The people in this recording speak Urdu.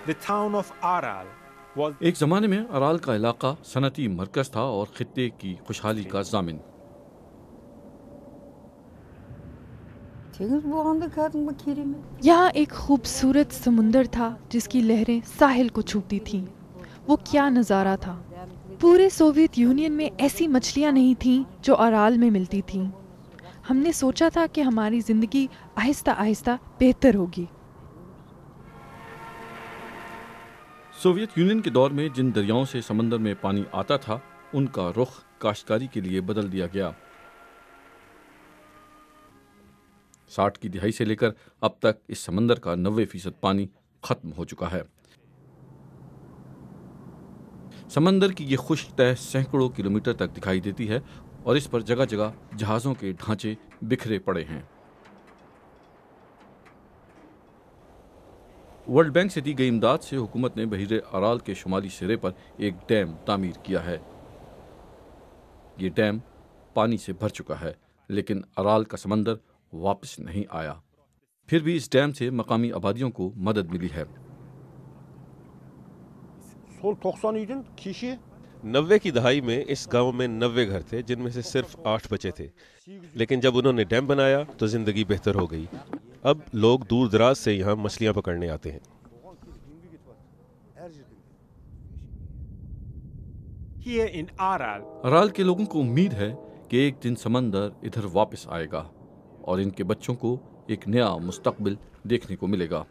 The town of Aral was ایک زمانے میں ارال کا علاقہ صنعتی مرکز تھا اور خطے کی خوشحالی کا ضامن۔ یہاں ایک خوبصورت سمندر تھا جس کی لہریں ساحل کو چھوتی تھیں۔ وہ کیا نظارہ تھا! پورے سوویت یونین میں ایسی مچھلیاں نہیں تھیں جو ارال میں ملتی تھیں۔ ہم نے سوچا تھا کہ ہماری زندگی آہستہ آہستہ بہتر ہوگی۔ سوویت یونین کے دور میں جن دریاؤں سے سمندر میں پانی آتا تھا ان کا رخ کاشتکاری کے لیے بدل دیا گیا۔ 60 کی دہائی سے لے کر اب تک اس سمندر کا 90% پانی ختم ہو چکا ہے۔ سمندر کی یہ خشک تہہ سینکڑوں کلومیٹر تک دکھائی دیتی ہے اور اس پر جگہ جگہ جہازوں کے ڈھانچے بکھرے پڑے ہیں۔ ورلڈ بینک سے دی گئی امداد سے حکومت نے بحیرہ ارال کے شمالی سرے پر ایک ڈیم تعمیر کیا ہے۔ یہ ڈیم پانی سے بھر چکا ہے لیکن ارال کا سمندر واپس نہیں آیا۔ پھر بھی اس ڈیم سے مقامی آبادیوں کو مدد ملی ہے۔ 90 کی دہائی میں اس گاؤں میں 90 گھر تھے جن میں سے صرف 8 بچے تھے، لیکن جب انہوں نے ڈیم بنایا تو زندگی بہتر ہو گئی۔ اب لوگ دور دراز سے یہاں مچھلیاں پکڑنے آتے ہیں۔ here in Aral. ارال کے لوگوں کو امید ہے کہ ایک دن سمندر ادھر واپس آئے گا اور ان کے بچوں کو ایک نیا مستقبل دیکھنے کو ملے گا۔